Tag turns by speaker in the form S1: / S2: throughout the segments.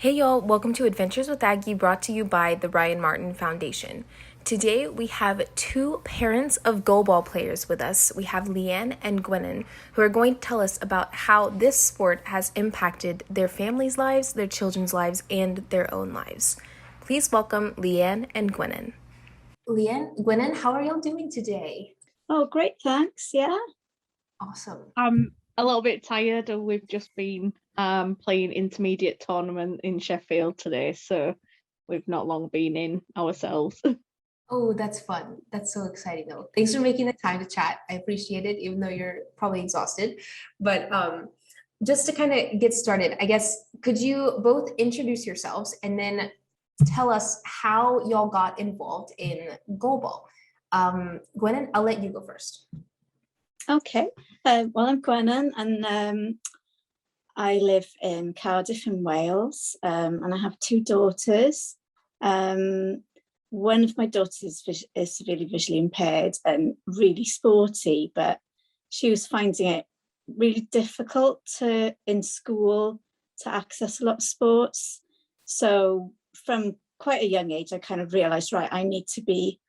S1: Hey y'all, welcome to Adventures with Aggie, brought to you by the Ryan Martin Foundation. Today we have two parents of goalball players with us. We have Leanne and Gwennan, who are going to tell us about how this sport has impacted their families' lives, their children's lives, and their own lives. Please welcome Leanne and Gwennan. Leanne, Gwennan, how are y'all doing today?
S2: Oh, great, thanks. Yeah.
S1: Awesome.
S3: I'm a little bit tired, and we've just been playing intermediate tournament in Sheffield today, so we've not long been in ourselves.
S1: Oh, that's fun. That's so exciting though. Thanks for making the time to chat. I appreciate it, even though you're probably exhausted. But just to kind of get started, I guess, could you both introduce yourselves and then tell us how y'all got involved in goalball? Gwennon, I'll let you go first.
S2: Okay. Well, I'm Gwennan, and I live in Cardiff in Wales, and I have two daughters. One of my daughters is severely visually impaired and really sporty, but she was finding it really difficult in school to access a lot of sports. So from quite a young age, I kind of realized, right, I need to be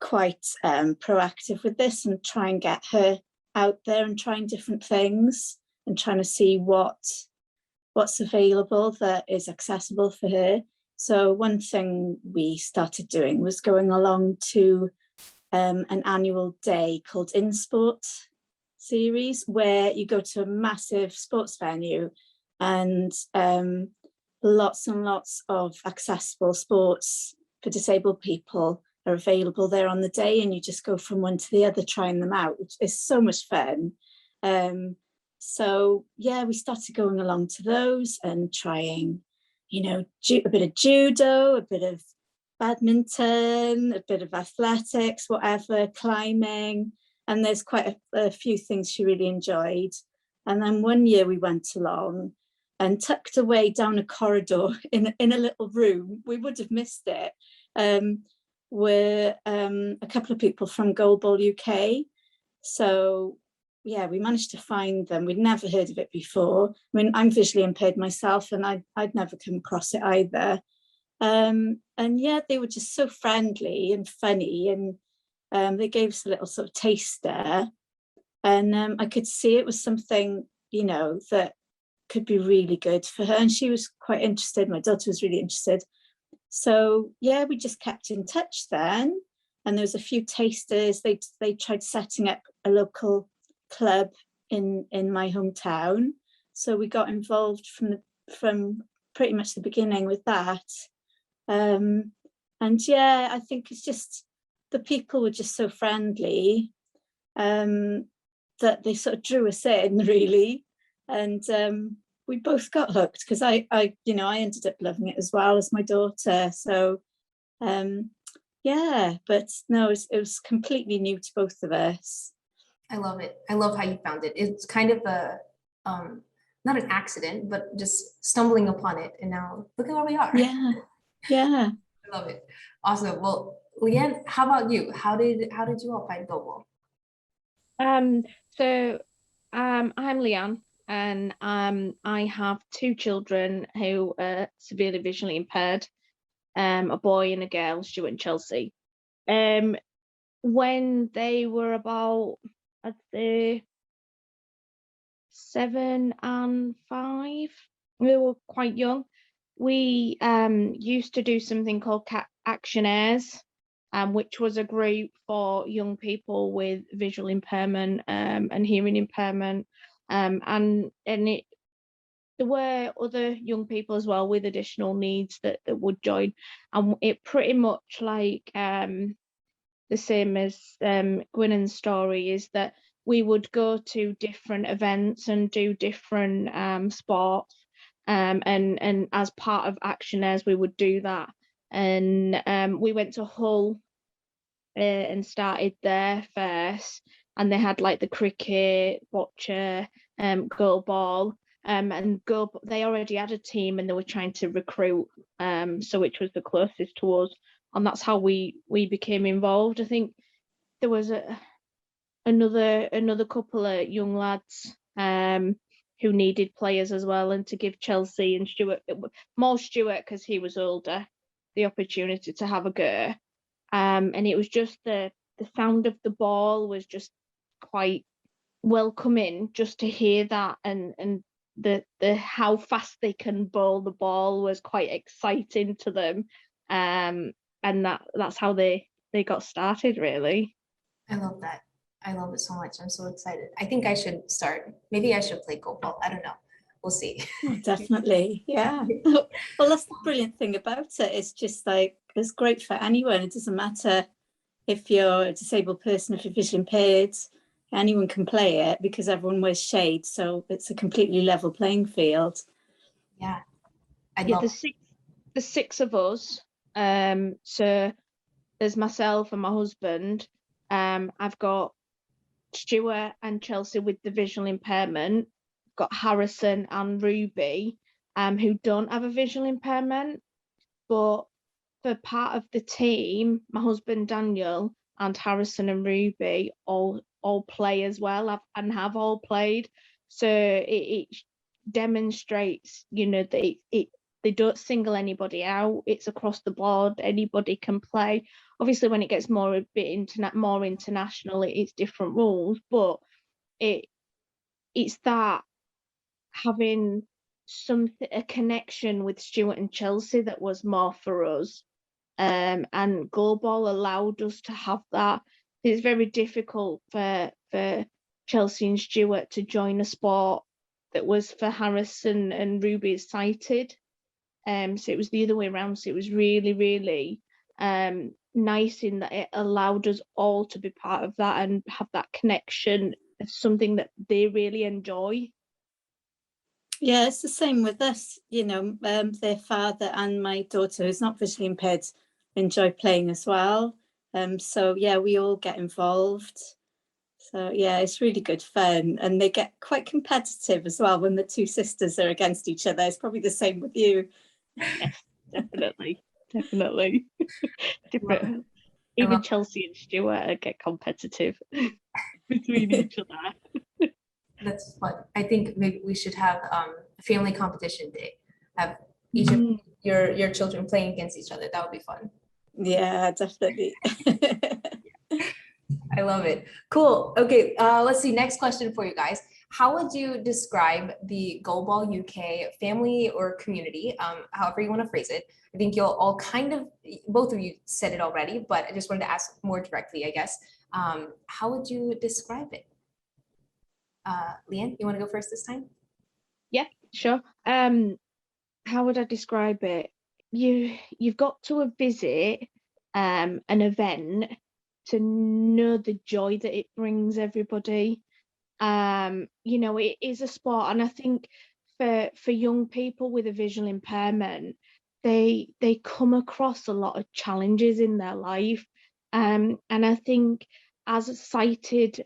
S2: quite proactive with this and try and get her out there and trying different things and trying to see what's available that is accessible for her. So one thing we started doing was going along to an annual day called In Sport series, where you go to a massive sports venue and lots and lots of accessible sports for disabled people are available there on the day, and you just go from one to the other trying them out, which is so much fun. So yeah, we started going along to those and trying, a bit of judo, a bit of badminton, a bit of athletics, whatever, climbing, and there's quite a few things she really enjoyed. And then one year we went along and tucked away down a corridor in a little room, we would have missed it, were a couple of people from Goalball UK. So yeah, we managed to find them. We'd never heard of it before. I mean, I'm visually impaired myself, and I'd never come across it either. And yeah, they were just so friendly and funny, and they gave us a little sort of taster. And I could see it was something, that could be really good for her. And she was quite interested. My daughter was really interested. So yeah, we just kept in touch then, and there was a few tasters. They tried setting up a local club in my hometown, so we got involved from pretty much the beginning with that. And yeah, I think it's just the people were just so friendly that they sort of drew us in really, and we both got hooked because I ended up loving it as well as my daughter. So yeah, but no, it was completely new to both of us.
S1: I love it. I love how you found it. It's kind of a not an accident, but just stumbling upon it, and now look at where we are.
S2: Yeah.
S1: I love it. Awesome. Well, Leanne, how about you? How did you all find goalball?
S3: So I'm Leanne, and I have two children who are severely visually impaired, a boy and a girl, Stuart and Chelsea. When they were about, I'd say, 7 and 5, they were quite young. We used to do something called Actionaires, which was a group for young people with visual impairment and hearing impairment, and there were other young people as well with additional needs that would join, and it pretty much like the same as Gwynnn's story is that we would go to different events and do different sports, and as part of Actionaires we would do that, and we went to Hull and started there first, and they had like the cricket, bocce, goalball, and they already had a team and they were trying to recruit, so which was the closest to us, and that's how we became involved. I think there was another couple of young lads who needed players as well, and to give Chelsea and Stuart, more Stuart because he was older, the opportunity to have a go. And it was just the sound of the ball was just quite welcoming, just to hear that, and the how fast they can bowl the ball was quite exciting to them. And that's how they got started, really.
S1: I love that. I love it so much. I'm so excited. I think I should start. Maybe I should play goalball. I don't know. We'll see.
S2: Oh, definitely. Yeah. Well, that's the brilliant thing about it. It's just like, it's great for anyone. It doesn't matter if you're a disabled person, if you're visually impaired, anyone can play it because everyone wears shades. So it's a completely level playing field.
S1: Yeah. I
S3: Yeah,
S1: love
S3: the six of us. So there's myself and my husband. I've got Stuart and Chelsea with the visual impairment. Got Harrison and Ruby, who don't have a visual impairment, but for part of the team, my husband Daniel and Harrison and Ruby all play as well, and have all played. So it demonstrates, that they don't single anybody out. It's across the board. Anybody can play. Obviously, when it gets more international, it's different rules. But it's that having a connection with Stuart and Chelsea that was more for us. And Goalball allowed us to have that. It's very difficult for Chelsea and Stuart to join a sport that was for Harrison and Ruby sighted. So it was the other way around. So it was really, really nice in that it allowed us all to be part of that and have that connection. It's something that they really enjoy.
S2: Yeah, it's the same with us. Their father and my daughter, who's not visually impaired, enjoy playing as well. So yeah, we all get involved. So yeah, it's really good fun, and they get quite competitive as well when the two sisters are against each other. It's probably the same with you.
S3: Yes, definitely. Different. Even Chelsea and Stuart get competitive between each other.
S1: That's fun. I think maybe we should have a family competition day. Have each of your children playing against each other. That would be fun.
S2: Yeah, definitely.
S1: I love it. Cool. Okay, let's see. Next question for you guys. How would you describe the Goalball UK family or community, however you want to phrase it? I think you'll all both of you said it already, but I just wanted to ask more directly, I guess. How would you describe it? Leanne, you want to go first this time?
S3: Yeah, sure. How would I describe it? You've got to visit an event to know the joy that it brings everybody. It is a sport, and I think for young people with a visual impairment, they come across a lot of challenges in their life. And I think as sighted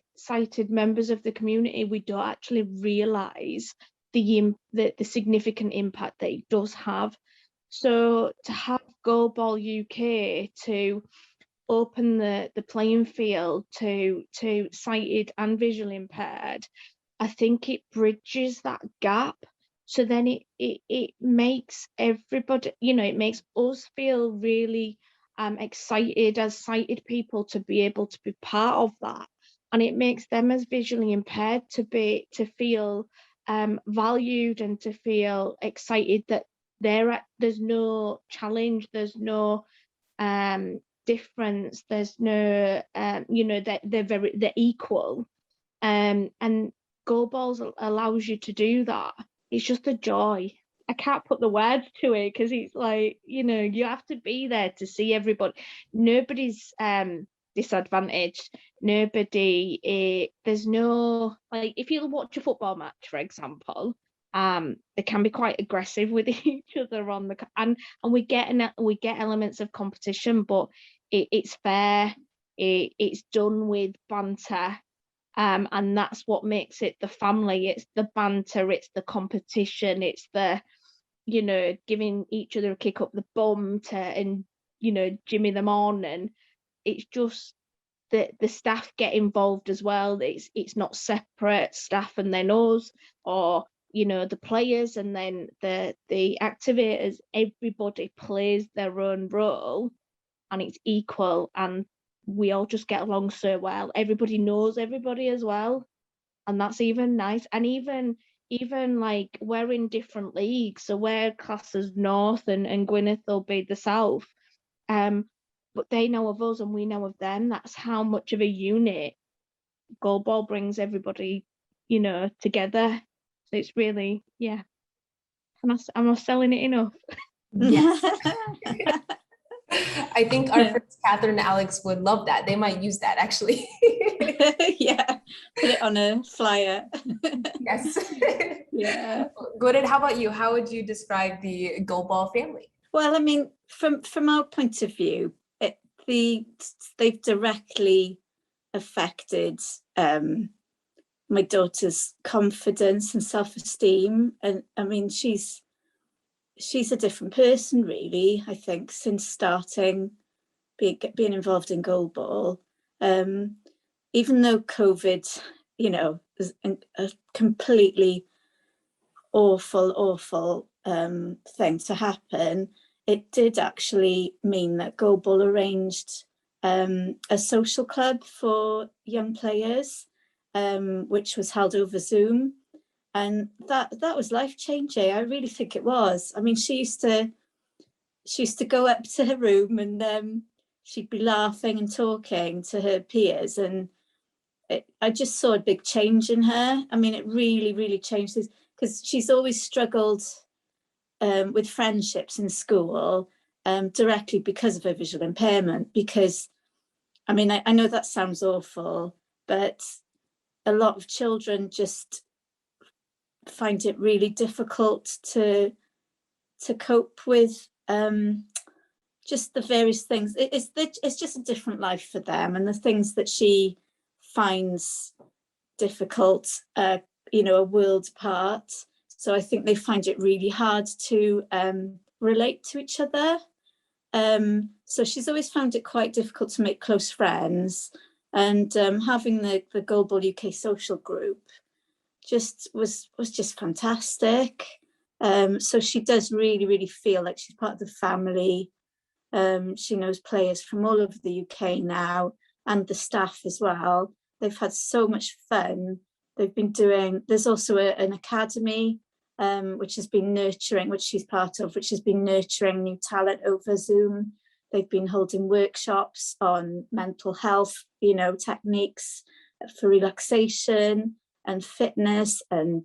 S3: members of the community, we don't actually realise the significant impact that it does have. So to have Goalball UK to open the playing field to sighted and visually impaired, I think it bridges that gap. So then it makes everybody, it makes us feel really excited as sighted people to be able to be part of that, and it makes them as visually impaired to feel valued and to feel excited that there's no challenge, there's no difference, there's no that they're equal, and Goalballs allows you to do that. It's just a joy. I can't put the words to it because it's like, you have to be there to see everybody. Nobody's disadvantaged. Nobody, there's no, like, if you watch a football match, for example, they can be quite aggressive with each other on the, and we get elements of competition, but it's fair. It's done with banter. And that's what makes it the family. It's the banter, it's the competition, it's the, giving each other a kick up the bum and jimmy them on, and it's just the staff get involved as well. It's not separate, staff and then us, or the players and then the activators, everybody plays their own role and it's equal, and we all just get along so well. Everybody knows everybody as well, and that's even nice. And even like we're in different leagues, so we're classed as North and Gwynedd will be the South, but they know of us and we know of them. That's how much of a unit goalball brings everybody, together. So it's really, yeah. Am I selling it enough?
S1: Yes. I think our friends Catherine and Alex would love that. They might use that actually.
S2: Yeah, put it on a flyer.
S1: Yes.
S2: Yeah.
S1: Gordon, how about you? How would you describe the goalball family?
S2: Well, I mean, from our point of view, they've directly affected my daughter's confidence and self-esteem, and I mean, she's a different person, really. I think since starting being involved in goalball, even though COVID, is a completely awful thing to happen, it did actually mean that Goalball arranged a social club for young players, which was held over Zoom, and that was life-changing. I really think it was. I mean, she used to go up to her room and she'd be laughing and talking to her peers, and I just saw a big change in her. I mean, it really changed this, because she's always struggled with friendships in school, directly because of her visual impairment. Because, I mean, I know that sounds awful, but a lot of children just find it really difficult to cope with just the various things. It's just a different life for them, and the things that she finds difficult, a world apart. So I think they find it really hard to relate to each other. So she's always found it quite difficult to make close friends, and having the Goalball UK social group was just fantastic. So she does really feel like she's part of the family. She knows players from all over the UK now, and the staff as well. They've had so much fun. They've been doing, there's also an academy which has been nurturing, which she's part of, which has been nurturing new talent over Zoom. They've been holding workshops on mental health, techniques for relaxation and fitness and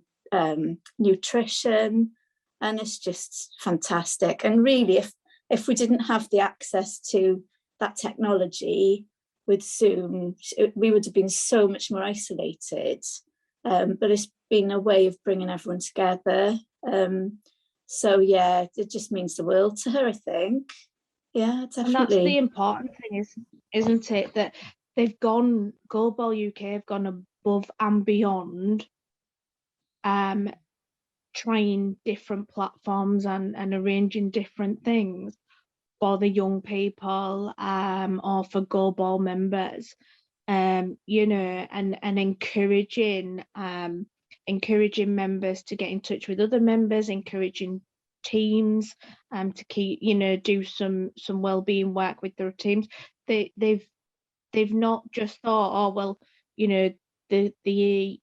S2: nutrition. And it's just fantastic. And really, if we didn't have the access to that technology with Zoom, we would have been so much more isolated. But it's been a way of bringing everyone together. So yeah, it just means the world to her, I think. Yeah, definitely.
S3: And that's the important thing, isn't it? That Goalball UK have gone above and beyond, trying different platforms and arranging different things for the young people, or for goalball members, and encouraging members to get in touch with other members, encouraging teams to keep, do some well-being work with their teams. They've not just thought, oh well, the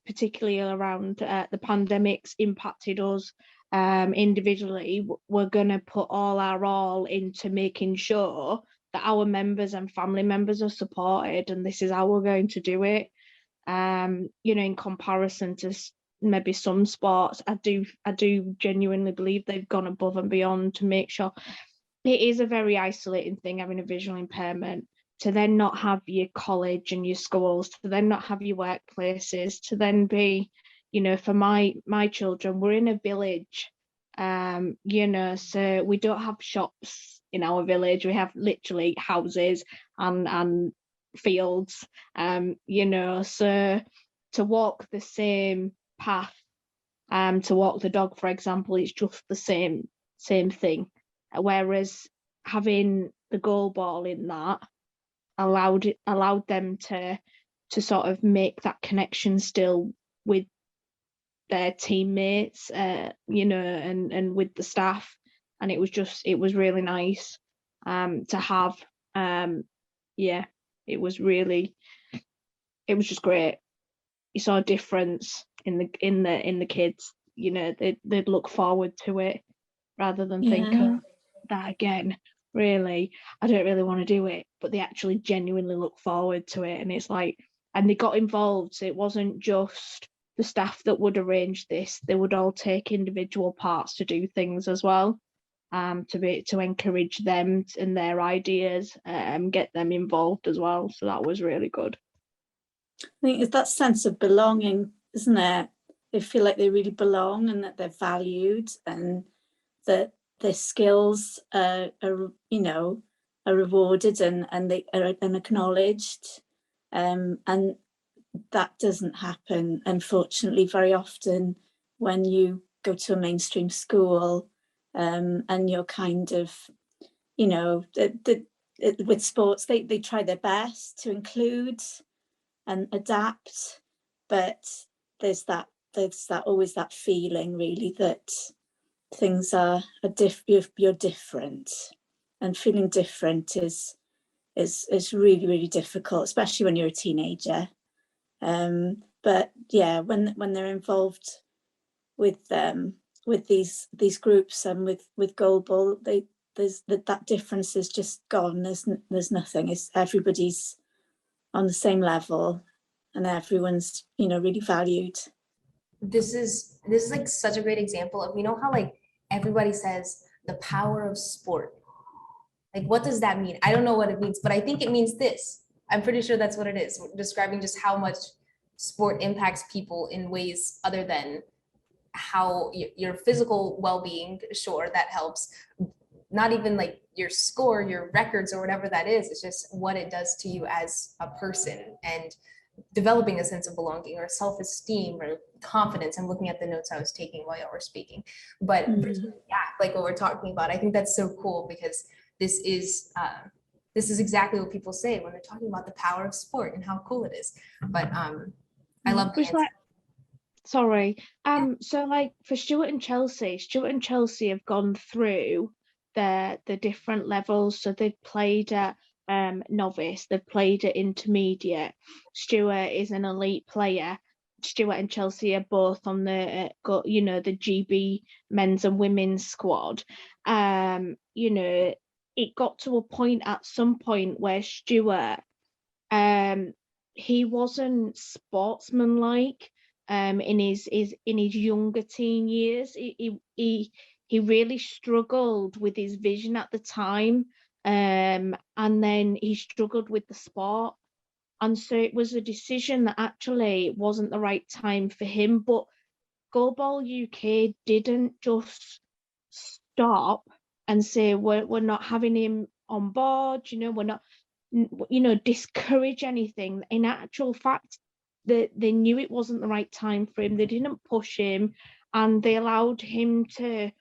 S3: particularly around the pandemic's impacted us individually. We're going to put all into making sure that our members and family members are supported, and this is how we're going to do it. In comparison to maybe some sports, I do genuinely believe they've gone above and beyond to make sure. It is a very isolating thing, having a visual impairment, to then not have your college and your schools, to then not have your workplaces, to then be, for my children, we're in a village, so we don't have shops in our village. We have literally houses and fields, so to walk the same path, to walk the dog, for example, it's just the same thing. Whereas having the goalball in that allowed them to sort of make that connection still with their teammates, you know, and with the staff, and it was really nice to have. Yeah, it was just great. You saw a difference in the kids. You know, they'd look forward to it rather than think, oh, that again. Really, I don't really want to do it, but they actually genuinely look forward to it, and it's like, and they got involved. So it wasn't just the staff that would arrange this; they would all take individual parts to do things as well, to encourage them and their ideas, and get them involved as well. So that was really good.
S2: I think it's that sense of belonging, isn't it? They feel like they really belong and that they're valued, and that their skills are rewarded and they are acknowledged. And that doesn't happen, unfortunately, very often when you go to a mainstream school, and you're kind of, with sports, they try their best to include and adapt, but there's always that feeling, really, that things are you're different, and feeling different is really, really difficult, especially when you're a teenager. But yeah, when they're involved with these groups and with Goalball, there's that difference is just gone. There's nothing. It's everybody's on the same level, and everyone's really valued.
S1: This is like such a great example of, how like everybody says the power of sport. Like, what does that mean? I don't know what it means, but I think it means this. I'm pretty sure that's what it is, describing just how much sport impacts people in ways other than how your physical well-being. Sure, that helps. Not even like your score, your records, or whatever that is. It's just what it does to you as a person, and developing a sense of belonging or self-esteem or confidence. I'm looking at the notes I was taking while y'all were speaking. But yeah, like what we're talking about, I think that's so cool, because this is exactly what people say when they're talking about the power of sport and how cool it is. But I love the answer.
S3: Sorry. So like for Stuart and Chelsea have gone through the different levels. So they've played at novice, they've played at intermediate. Stuart is an elite player. Stuart and Chelsea are both on the the GB men's and women's squad. It got to a point at some point where Stuart, he wasn't sportsmanlike in his younger teen years. He really struggled with his vision at the time, and then he struggled with the sport, and so it was a decision that actually wasn't the right time for him. But Goalball UK didn't just stop and say we're not having him on board, we're not, discourage anything. In actual fact, they knew it wasn't the right time for him. They didn't push him, and they allowed him to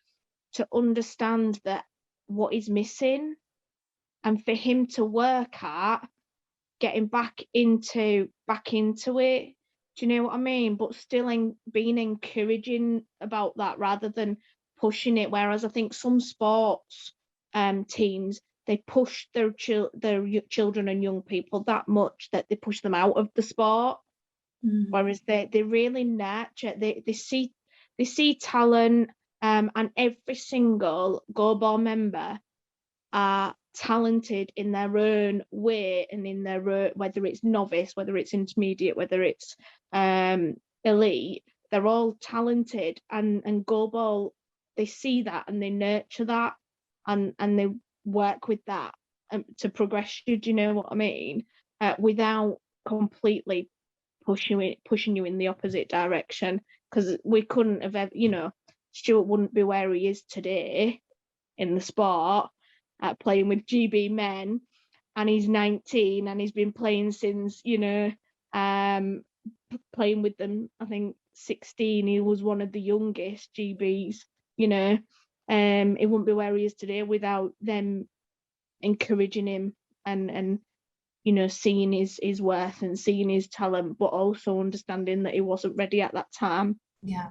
S3: understand that what is missing, and for him to work at getting back into it. Do you know what I mean? But still being encouraging about that rather than pushing it. Whereas I think some sports teams, they push their children and young people that much that they push them out of the sport. Whereas they really nurture. They see talent, and every single Goalball member are talented in their own way, and in their own, whether it's novice, whether it's intermediate, whether it's elite, they're all talented, and Goalball, they see that and they nurture that, and they work with that to progress you. Do you know what I mean? Without completely pushing you in the opposite direction, because we couldn't have ever, Stuart wouldn't be where he is today in the sport, playing with GB men, and he's 19 and he's been playing since playing with them, I think 16. He was one of the youngest GBs. He wouldn't be where he is today without them encouraging him and seeing his worth and seeing his talent, but also understanding that he wasn't ready at that time.
S1: Yeah,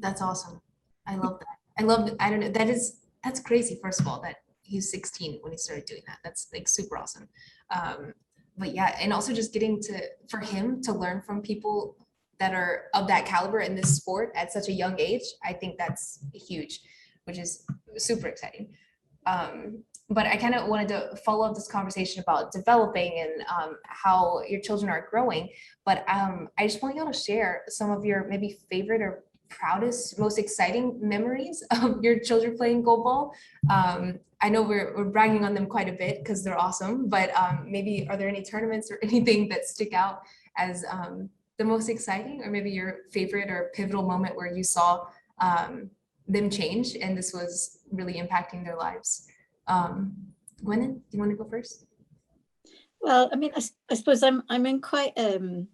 S1: That's awesome. I love that. I love, I don't know, that's crazy, first of all, that he's 16 when he started doing that. That's like super awesome. Um, but yeah, and also just getting to, for him to learn from people that are of that caliber in this sport at such a young age, I think that's huge, which is super exciting. But I kind of wanted to follow up this conversation about developing and how your children are growing. But I just want y'all to share some of your maybe favorite or proudest, most exciting memories of your children playing goalball. I know we're bragging on them quite a bit because they're awesome, but maybe are there any tournaments or anything that stick out as the most exciting, or maybe your favorite or pivotal moment where you saw them change and this was really impacting their lives? Gwennan, do you want to go first?
S2: Well, I mean, I suppose I'm in quite a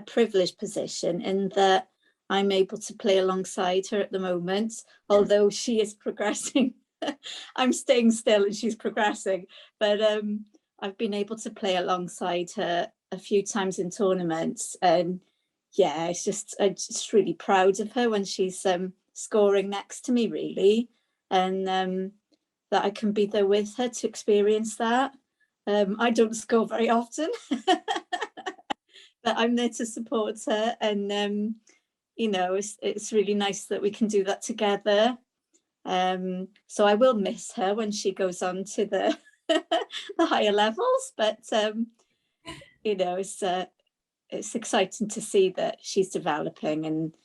S2: privileged position in that I'm able to play alongside her at the moment, although she is progressing. I'm staying still and she's progressing, but I've been able to play alongside her a few times in tournaments, and yeah, I'm just really proud of her when she's scoring next to me, really, and that I can be there with her to experience that. I don't score very often, but I'm there to support her, and it's really nice that we can do that together. So I will miss her when she goes on to the the higher levels, but it's exciting to see that she's developing. And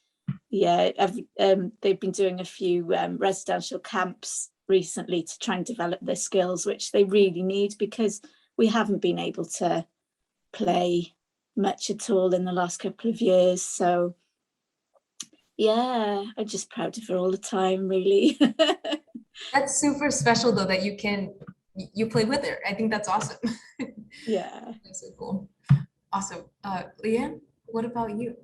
S2: yeah, they've been doing a few residential camps recently to try and develop their skills, which they really need because we haven't been able to play much at all in the last couple of years. So yeah, I'm just proud of her all the time, really.
S1: That's super special though that you play with her. I think that's awesome.
S2: Yeah.
S1: That's so cool. Awesome. Leanne, what about you?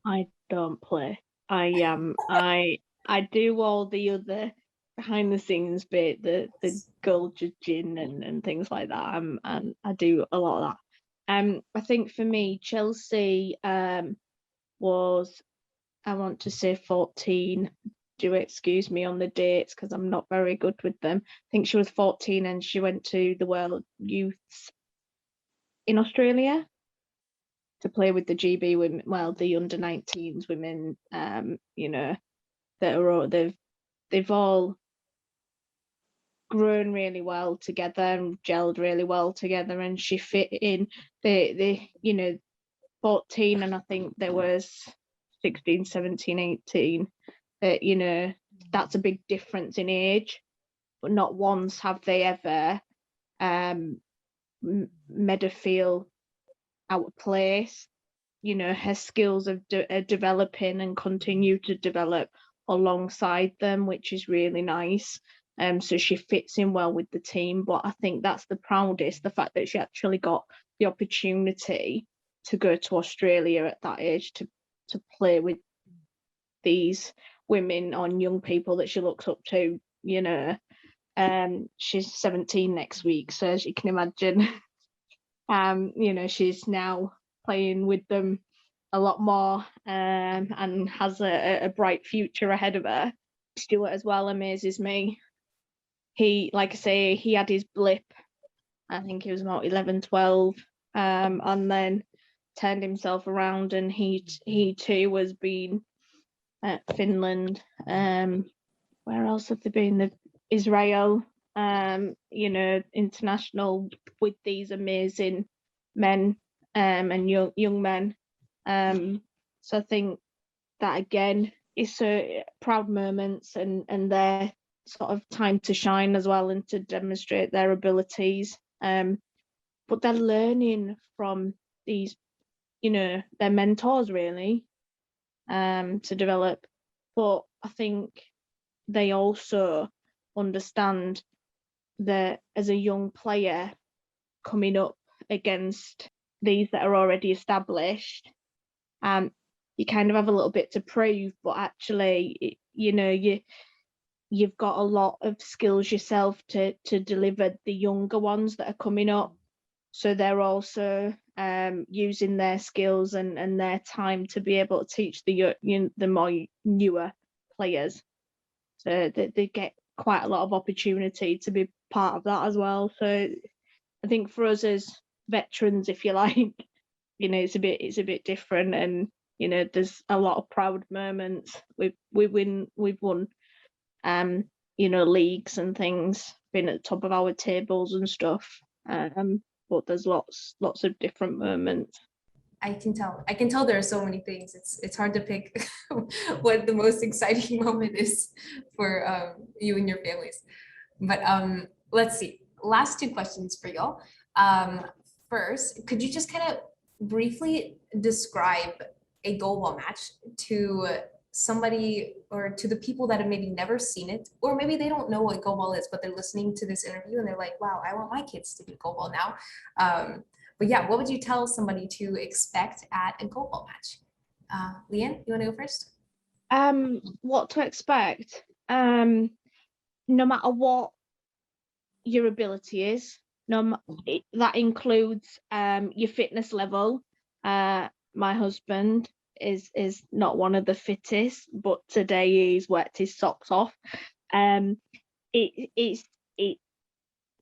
S3: I don't play. I do all the other behind the scenes bit, the goal judging and things like that. And I do a lot of that. I think for me, Chelsea was, I want to say 14. Do excuse me on the dates because I'm not very good with them. I think she was 14 and she went to the World Youths in Australia to play with the GB women, well, the under 19s women, that are all, they've all grown really well together and gelled really well together, and she fit in the 14, and I think there was 16, 17, 18, that that's a big difference in age, but not once have they ever made her feel out of place. Her skills are developing and continue to develop alongside them, which is really nice. So she fits in well with the team, but I think that's the proudest, the fact that she actually got the opportunity to go to Australia at that age to play with these women on young people that she looks up to. She's 17 next week, so as you can imagine, she's now playing with them a lot more, and has a bright future ahead of her. Stuart as well amazes me. He, like I say, he had his blip. I think he was about 11, 12, and then turned himself around, and he too was been at Finland. Where else have they been? Israel. International with these amazing men, and young men. So I think that again is a proud moments, and their sort of time to shine as well and to demonstrate their abilities. But they're learning from these, their mentors really, to develop. But I think they also understand that as a young player coming up against these that are already established, you kind of have a little bit to prove, but actually, you've got a lot of skills yourself to deliver the younger ones that are coming up. So they're also using their skills and their time to be able to teach the more newer players. So they get quite a lot of opportunity to be part of that as well. So I think for us as veterans, if you like, it's a bit different, and there's a lot of proud moments. We've won leagues and things, been at the top of our tables and stuff. But there's lots of different moments.
S1: I can tell there are so many things. It's hard to pick what the most exciting moment is for you and your families. But let's see. Last two questions for y'all. First, could you just kind of briefly describe a goalball match to somebody, or to the people that have maybe never seen it, or maybe they don't know what goalball is, but they're listening to this interview and they're like, wow, I want my kids to do goalball now. But yeah, what would you tell somebody to expect at a goalball match? Leanne, you want to go first?
S3: What to expect? No matter what your ability is, that includes your fitness level. My husband is not one of the fittest, but today he's worked his socks off. You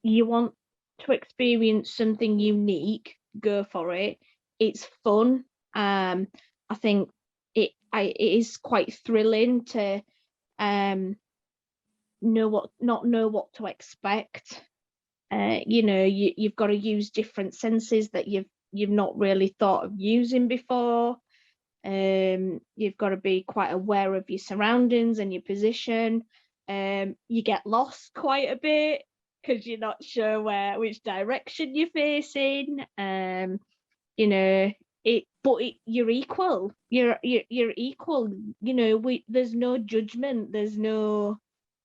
S3: want to experience something unique, go for it. It's fun. I think it is quite thrilling to not know what to expect. You've got to use different senses that you've not really thought of using before. You've got to be quite aware of your surroundings and your position. You get lost quite a bit because you're not sure which direction you're facing. You're equal. You're equal. There's no judgment.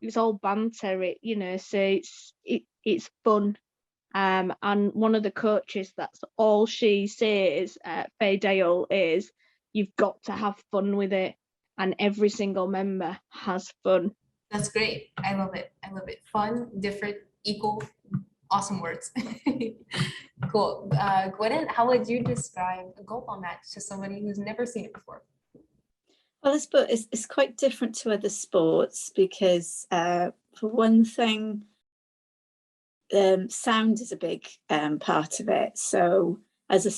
S3: It's all banter. So it's fun. And one of the coaches, that's all she says, Faye Dale, is you've got to have fun with it, and every single member has fun.
S1: That's great. I love it. Fun, different, equal, awesome words. Cool. Gwennan, how would you describe a goalball match to somebody who's never seen it before?
S2: Well, it's quite different to other sports because, for one thing, sound is a big part of it. So as a